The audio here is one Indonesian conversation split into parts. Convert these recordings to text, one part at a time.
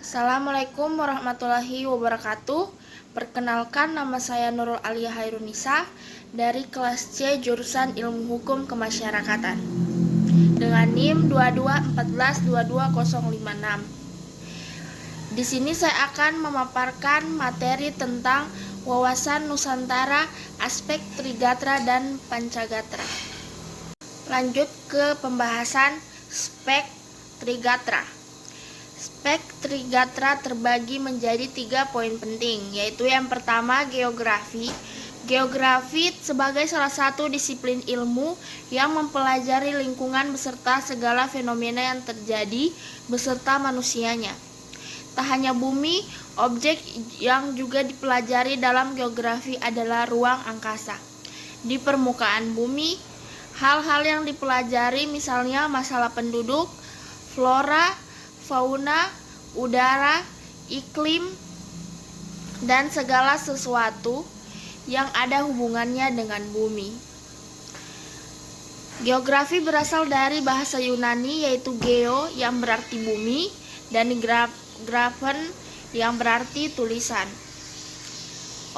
Assalamualaikum warahmatullahi wabarakatuh. Perkenalkan, nama saya Nurul Alia Hairunisa dari kelas C jurusan Ilmu Hukum Kemasyarakatan dengan NIM 221422056. Di sini saya akan memaparkan materi tentang wawasan Nusantara, aspek Trigatra dan Pancagatra. Lanjut ke pembahasan spek Trigatra. Spek Trigatra terbagi menjadi 3 poin penting, yaitu yang pertama geografi. Geografi sebagai salah satu disiplin ilmu yang mempelajari lingkungan beserta segala fenomena yang terjadi beserta manusianya. Tak hanya bumi, objek yang juga dipelajari dalam geografi adalah ruang angkasa. Di permukaan bumi, hal-hal yang dipelajari misalnya masalah penduduk, flora, fauna, udara, iklim, dan segala sesuatu yang ada hubungannya dengan bumi. Geografi berasal dari bahasa Yunani yaitu geo yang berarti bumi dan graphen yang berarti tulisan.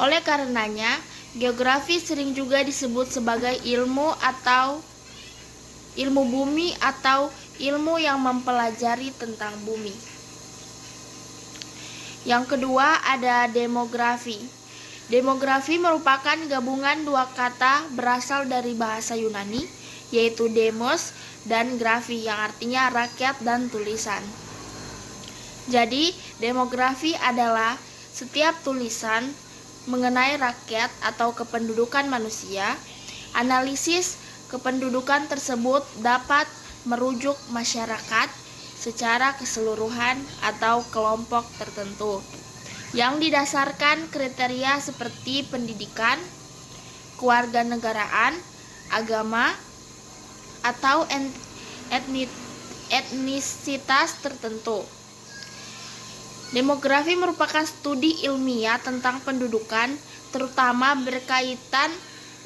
Oleh karenanya, geografi sering juga disebut sebagai ilmu bumi atau ilmu yang mempelajari tentang bumi. Yang kedua ada demografi. Demografi merupakan gabungan dua kata berasal dari bahasa Yunani, yaitu demos dan grafi yang artinya rakyat dan tulisan. Jadi, demografi adalah setiap tulisan mengenai rakyat atau kependudukan manusia. Analisis kependudukan tersebut dapat merujuk masyarakat secara keseluruhan atau kelompok tertentu yang didasarkan kriteria seperti pendidikan, kewarganegaraan, agama, atau etnisitas tertentu. Demografi merupakan studi ilmiah tentang pendudukan, terutama berkaitan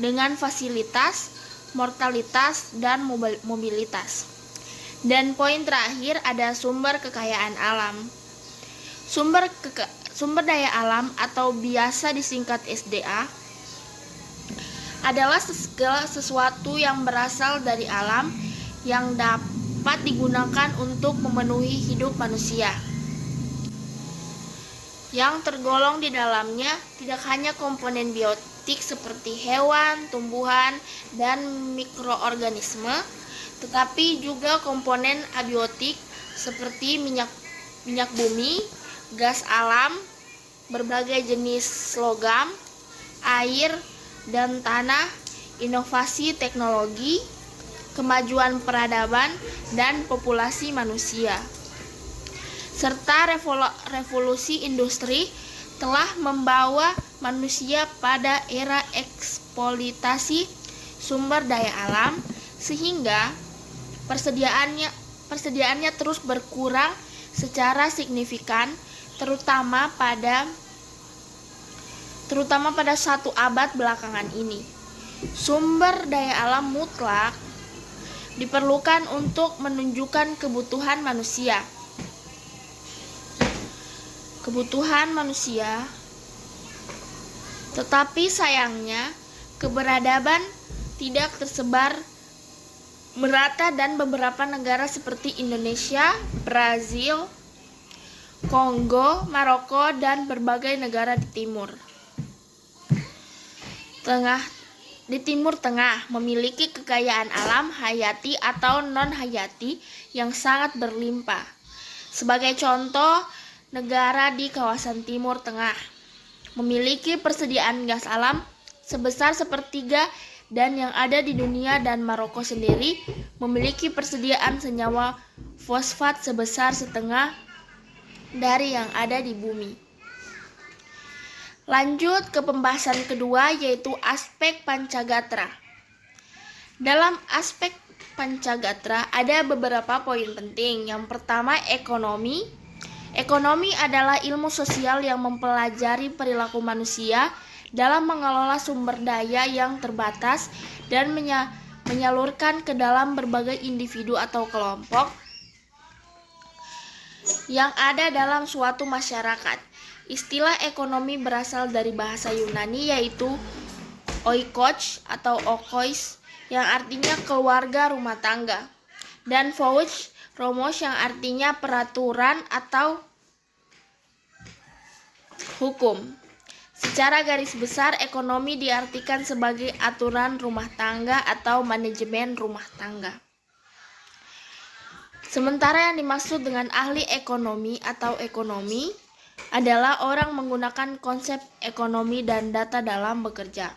dengan fasilitas, mortalitas, dan mobilitas. Dan poin terakhir ada sumber kekayaan alam. Sumber daya alam atau biasa disingkat SDA adalah segala sesuatu yang berasal dari alam yang dapat digunakan untuk memenuhi hidup manusia. Yang tergolong di dalamnya tidak hanya komponen biotik seperti hewan, tumbuhan, dan mikroorganisme, tetapi juga komponen abiotik seperti minyak bumi, gas alam, berbagai jenis logam, air, dan tanah, inovasi teknologi, kemajuan peradaban, dan populasi manusia. Serta revolusi industri telah membawa manusia pada era eksploitasi sumber daya alam, sehingga persediaannya terus berkurang secara signifikan, terutama pada 1 abad belakangan ini. Sumber daya alam mutlak diperlukan untuk menunjukkan kebutuhan manusia. Tetapi sayangnya keberadaban tidak tersebar merata dan beberapa negara seperti Indonesia, Brazil, Kongo, Maroko, dan berbagai negara di Timur Tengah memiliki kekayaan alam hayati atau non-hayati yang sangat berlimpah. Sebagai contoh, negara di kawasan Timur Tengah memiliki persediaan gas alam sebesar 1/3 dan yang ada di dunia, dan Maroko sendiri memiliki persediaan senyawa fosfat sebesar 1/2 dari yang ada di bumi. Lanjut ke pembahasan kedua, yaitu aspek Pancagatra. Dalam aspek Pancagatra ada beberapa poin penting. Yang pertama, ekonomi. Ekonomi adalah ilmu sosial yang mempelajari perilaku manusia dalam mengelola sumber daya yang terbatas dan menyalurkan ke dalam berbagai individu atau kelompok. yang ada dalam suatu masyarakat. Istilah ekonomi berasal dari bahasa Yunani yaitu oikos atau okois yang artinya keluarga rumah tangga, dan phous romos yang artinya peraturan atau hukum. Secara garis besar, ekonomi diartikan sebagai aturan rumah tangga atau manajemen rumah tangga. Sementara yang dimaksud dengan ahli ekonomi atau ekonomi adalah orang menggunakan konsep ekonomi dan data dalam bekerja.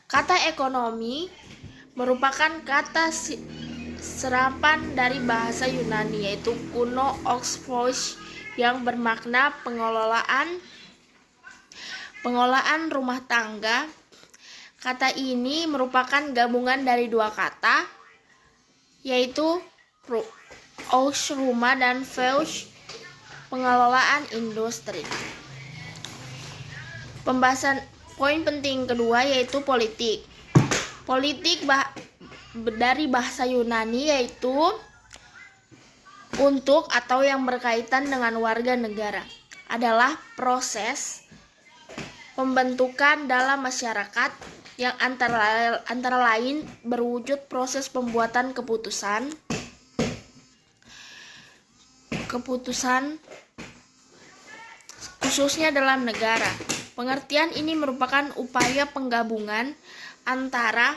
Kata ekonomi merupakan kata serapan dari bahasa Yunani yaitu kuno oxphos yang bermakna pengelolaan rumah tangga. Kata ini merupakan gabungan dari dua kata yaitu aux rumah dan phous pengelolaan industri. Pembahasan poin penting kedua yaitu politik. Politik dari bahasa Yunani yaitu untuk atau yang berkaitan dengan warga negara, adalah proses pembentukan dalam masyarakat yang antara lain berwujud proses pembuatan keputusan khususnya dalam negara. Pengertian ini merupakan upaya penggabungan antara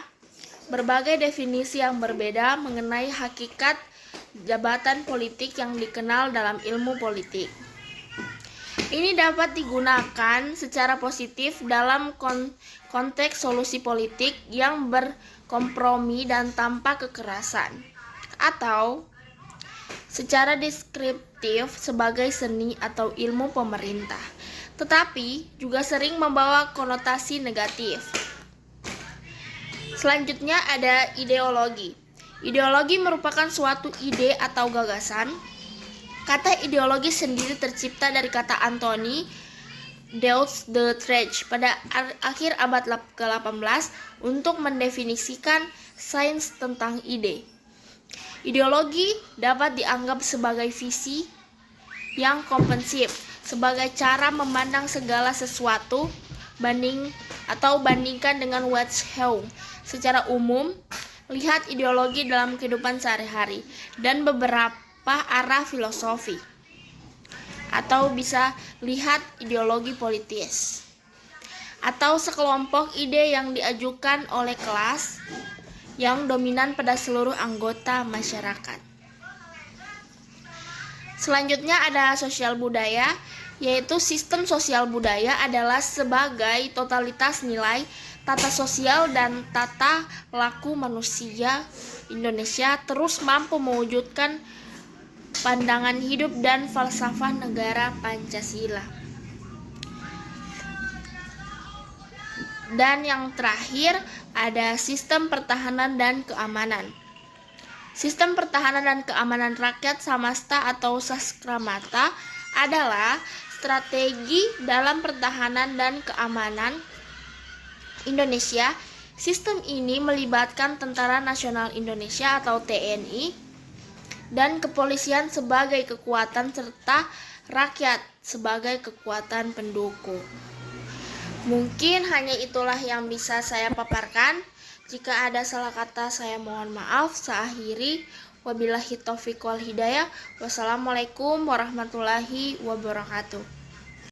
berbagai definisi yang berbeda mengenai hakikat jabatan politik yang dikenal dalam ilmu politik. Ini dapat digunakan secara positif dalam konteks solusi politik yang berkompromi dan tanpa kekerasan, atau secara deskriptif sebagai seni atau ilmu pemerintah, tetapi juga sering membawa konotasi negatif. Selanjutnya ada ideologi. Ideologi merupakan suatu ide atau gagasan. Kata ideologi sendiri tercipta dari kata Anthony Deutsch pada akhir abad ke-18 untuk mendefinisikan sains tentang ide. Ideologi dapat dianggap sebagai visi yang komprehensif, sebagai cara memandang segala sesuatu bandingkan dengan Weizsäugung. Secara umum, lihat ideologi dalam kehidupan sehari-hari dan beberapa arah filosofi, atau bisa lihat ideologi politis atau sekelompok ide yang diajukan oleh kelas yang dominan pada seluruh anggota masyarakat. Selanjutnya ada sosial budaya, yaitu sistem sosial budaya adalah sebagai totalitas nilai, tata sosial dan tata laku manusia Indonesia terus mampu mewujudkan pandangan hidup dan falsafah negara Pancasila. Dan yang terakhir ada sistem pertahanan dan keamanan. Sistem pertahanan dan keamanan rakyat Samasta atau Sascramata adalah strategi dalam pertahanan dan keamanan Indonesia. Sistem ini melibatkan Tentara Nasional Indonesia atau TNI dan kepolisian sebagai kekuatan serta rakyat sebagai kekuatan pendukung. Mungkin hanya itulah yang bisa saya paparkan. Jika ada salah kata saya mohon maaf. Saya akhiri. Wabillahi taufiq wal hidayah. Wassalamualaikum warahmatullahi wabarakatuh.